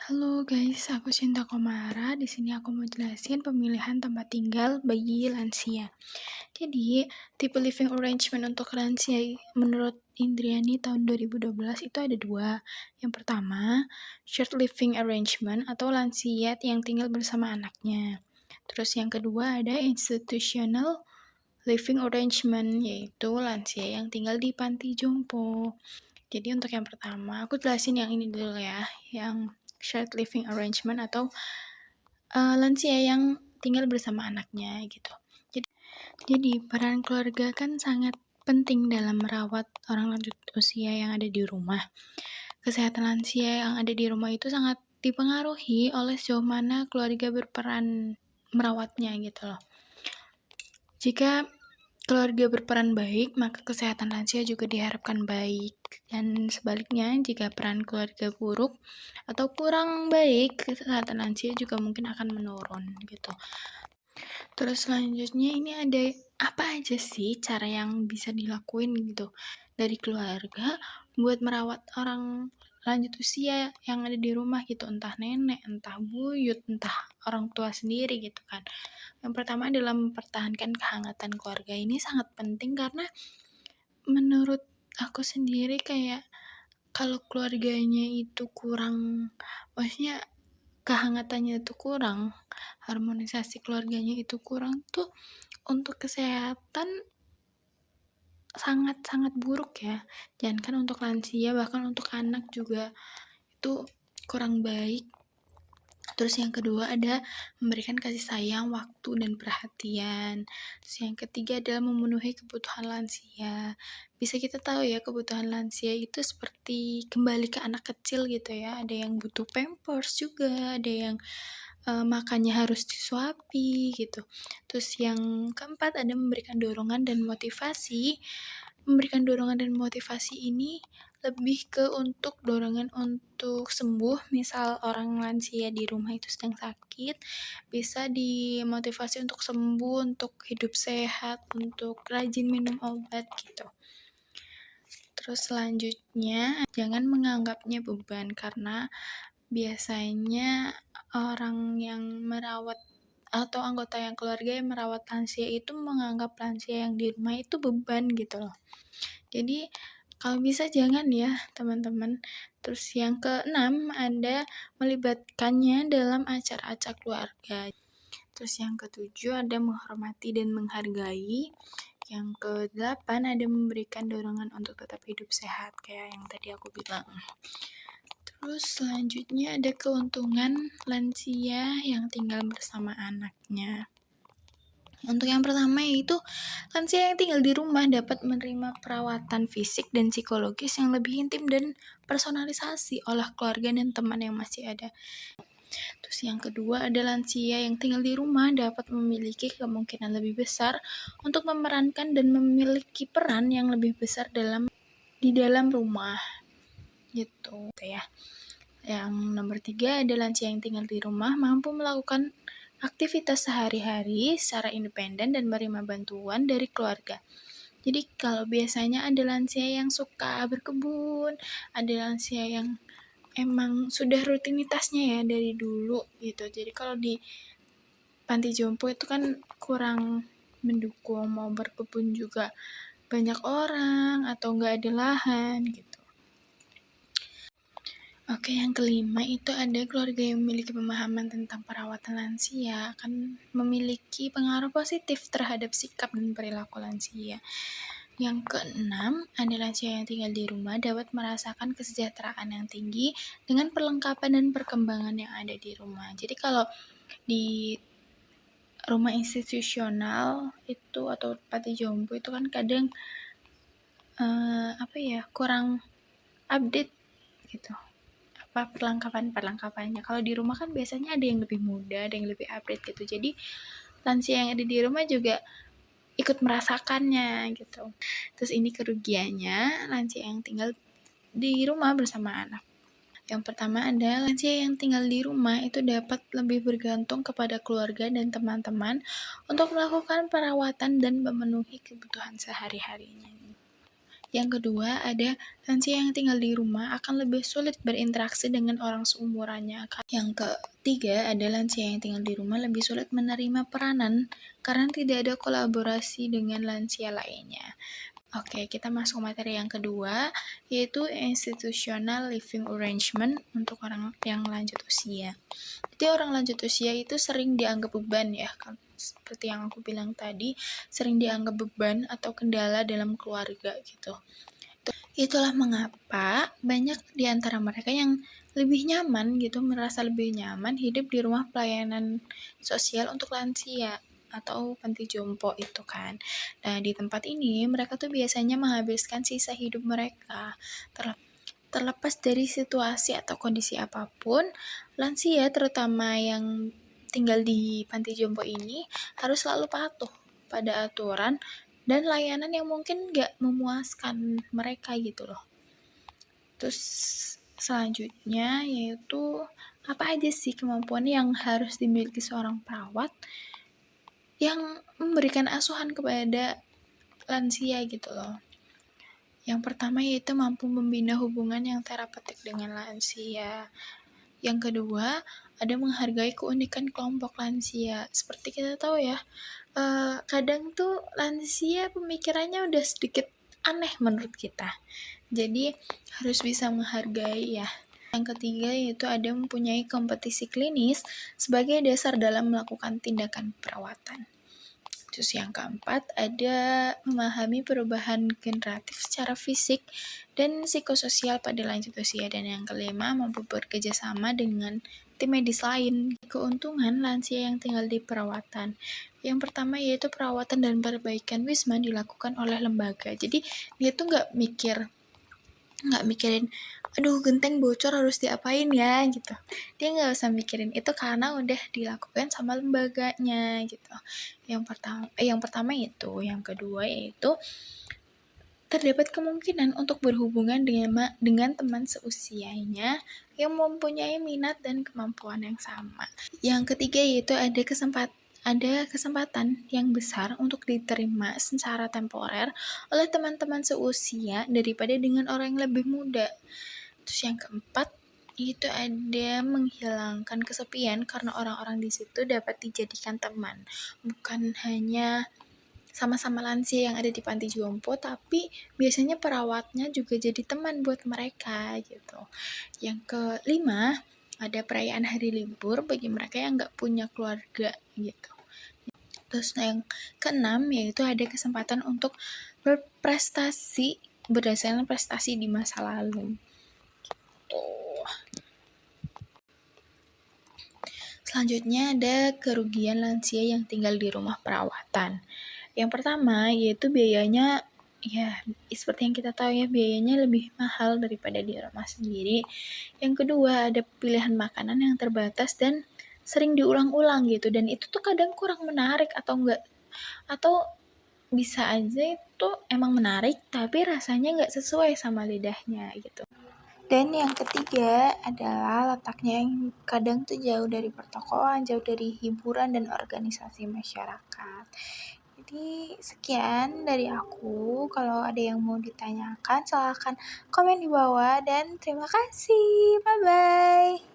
Halo guys, aku Cinta Komara. Di sini aku mau jelasin pemilihan tempat tinggal bagi lansia. Jadi, tipe living arrangement untuk lansia menurut Indriani tahun 2012 itu ada dua. Yang pertama, shared living arrangement atau lansia yang tinggal bersama anaknya. Terus yang kedua ada institutional living arrangement, yaitu lansia yang tinggal di panti jompo. Jadi untuk yang pertama, aku jelasin yang ini dulu ya, yang shared living arrangement atau lansia yang tinggal bersama anaknya gitu. Jadi peran keluarga kan sangat penting dalam merawat orang lanjut usia yang ada di rumah. Kesehatan lansia yang ada di rumah itu sangat dipengaruhi oleh sejauh mana keluarga berperan merawatnya gitu loh. Jika keluarga berperan baik, maka kesehatan lansia juga diharapkan baik. Dan sebaliknya, jika peran keluarga buruk atau kurang baik, kesehatan lansia juga mungkin akan menurun gitu. Terus selanjutnya ini ada apa aja sih cara yang bisa dilakuin gitu dari keluarga buat merawat orang lanjut usia yang ada di rumah gitu, entah nenek, entah buyut, entah orang tua sendiri gitu kan. Yang pertama adalah mempertahankan kehangatan keluarga. Ini sangat penting karena menurut aku sendiri kayak kalau keluarganya itu kurang, maksudnya kehangatannya itu kurang, harmonisasi keluarganya itu kurang tuh untuk kesehatan sangat-sangat buruk ya. Jangankan untuk lansia, bahkan untuk anak juga itu kurang baik. Terus yang kedua ada memberikan kasih sayang, waktu, dan perhatian. Terus yang ketiga adalah memenuhi kebutuhan lansia. Bisa kita tahu ya kebutuhan lansia itu seperti kembali ke anak kecil gitu ya. Ada yang butuh pampers juga, ada yang makannya harus disuapi gitu. Terus yang keempat ada memberikan dorongan dan motivasi. Memberikan dorongan dan motivasi ini lebih ke untuk dorongan untuk sembuh. Misal orang lansia di rumah itu sedang sakit, bisa dimotivasi untuk sembuh, untuk hidup sehat, untuk rajin minum obat gitu. Terus selanjutnya jangan menganggapnya beban, karena biasanya orang yang merawat atau anggota yang keluarga yang merawat lansia itu menganggap lansia yang di rumah itu beban gitu loh. Jadi kalau bisa jangan ya teman-teman. Terus yang keenam ada melibatkannya dalam acara-acara keluarga. Terus yang ketujuh ada menghormati dan menghargai. Yang kedelapan ada memberikan dorongan untuk tetap hidup sehat kayak yang tadi aku bilang. Terus selanjutnya ada keuntungan lansia yang tinggal bersama anaknya. Untuk yang pertama yaitu lansia yang tinggal di rumah dapat menerima perawatan fisik dan psikologis yang lebih intim dan personalisasi oleh keluarga dan teman yang masih ada. Terus yang kedua ada lansia yang tinggal di rumah dapat memiliki kemungkinan lebih besar untuk memerankan dan memiliki peran yang lebih besar di dalam rumah gitu ya. Yang nomor 3 ada lansia yang tinggal di rumah mampu melakukan aktivitas sehari-hari secara independen dan menerima bantuan dari keluarga. Jadi kalau biasanya ada lansia yang suka berkebun, ada lansia yang emang sudah rutinitasnya ya dari dulu gitu. Jadi kalau di panti jompo itu kan kurang mendukung, mau berkebun juga banyak orang atau nggak ada lahan gitu. Oke, yang kelima itu ada keluarga yang memiliki pemahaman tentang perawatan lansia akan memiliki pengaruh positif terhadap sikap dan perilaku lansia. Yang keenam, ada lansia yang tinggal di rumah dapat merasakan kesejahteraan yang tinggi dengan perlengkapan dan perkembangan yang ada di rumah. Jadi kalau di rumah institusional itu atau panti jompo itu kan kadang kurang update gitu perlengkapannya. Kalau di rumah kan biasanya ada yang lebih muda, ada yang lebih update gitu. Jadi lansia yang ada di rumah juga ikut merasakannya gitu. Terus ini kerugiannya lansia yang tinggal di rumah bersama anak. Yang pertama ada lansia yang tinggal di rumah itu dapat lebih bergantung kepada keluarga dan teman-teman untuk melakukan perawatan dan memenuhi kebutuhan sehari-harinya. Yang kedua, ada lansia yang tinggal di rumah akan lebih sulit berinteraksi dengan orang seumurannya. Yang ketiga, ada lansia yang tinggal di rumah lebih sulit menerima peranan karena tidak ada kolaborasi dengan lansia lainnya. Oke, kita masuk materi yang kedua, yaitu institutional living arrangement untuk orang yang lanjut usia. Jadi orang lanjut usia itu sering dianggap beban ya, seperti yang aku bilang tadi, sering dianggap beban atau kendala dalam keluarga gitu. Itulah mengapa banyak di antara mereka yang lebih nyaman gitu, merasa lebih nyaman hidup di rumah pelayanan sosial untuk lansia atau panti jompo itu kan. Nah, di tempat ini mereka tuh biasanya menghabiskan sisa hidup mereka. Terlepas dari situasi atau kondisi apapun, lansia terutama yang tinggal di panti jompo ini harus selalu patuh pada aturan dan layanan yang mungkin gak memuaskan mereka gitu loh. Terus selanjutnya yaitu apa aja sih kemampuan yang harus dimiliki seorang perawat yang memberikan asuhan kepada lansia gitu loh. Yang pertama yaitu mampu membina hubungan yang terapeutik dengan lansia. Yang kedua, ada menghargai keunikan kelompok lansia. Seperti kita tahu ya, kadang tuh lansia pemikirannya udah sedikit aneh menurut kita. Jadi harus bisa menghargai ya. Yang ketiga yaitu ada mempunyai kompetisi klinis sebagai dasar dalam melakukan tindakan perawatan. Terus yang keempat, ada memahami perubahan generatif secara fisik dan psikososial pada lanjut usia. Dan yang kelima, mampu bekerja sama dengan tim medis lain. Keuntungan lansia yang tinggal di perawatan. Yang pertama yaitu perawatan dan perbaikan wisma dilakukan oleh lembaga. Jadi dia tuh nggak mikirin aduh genteng bocor harus diapain ya gitu, dia nggak usah mikirin itu karena udah dilakukan sama lembaganya gitu. Yang pertama itu, yang kedua yaitu terdapat kemungkinan untuk berhubungan dengan teman seusianya yang mempunyai minat dan kemampuan yang sama. Yang ketiga yaitu ada kesempatan yang besar untuk diterima secara temporer oleh teman-teman seusia daripada dengan orang yang lebih muda. Terus yang keempat, itu ada menghilangkan kesepian karena orang-orang di situ dapat dijadikan teman. Bukan hanya sama-sama lansia yang ada di panti jompo, tapi biasanya perawatnya juga jadi teman buat mereka gitu. Yang kelima, ada perayaan hari libur bagi mereka yang nggak punya keluarga gitu. Terus yang keenam yaitu ada kesempatan untuk berprestasi berdasarkan prestasi di masa lalu. Selanjutnya ada kerugian lansia yang tinggal di rumah perawatan. Yang pertama yaitu biayanya ya seperti yang kita tahu ya, biayanya lebih mahal daripada di rumah sendiri. Yang kedua ada pilihan makanan yang terbatas dan sering diulang-ulang gitu, dan itu tuh kadang kurang menarik atau bisa aja itu emang menarik tapi rasanya nggak sesuai sama lidahnya gitu. Dan yang ketiga adalah letaknya yang kadang tuh jauh dari pertokoan, jauh dari hiburan dan organisasi masyarakat. Jadi sekian dari aku. Kalau ada yang mau ditanyakan silahkan komen di bawah dan terima kasih. Bye-bye.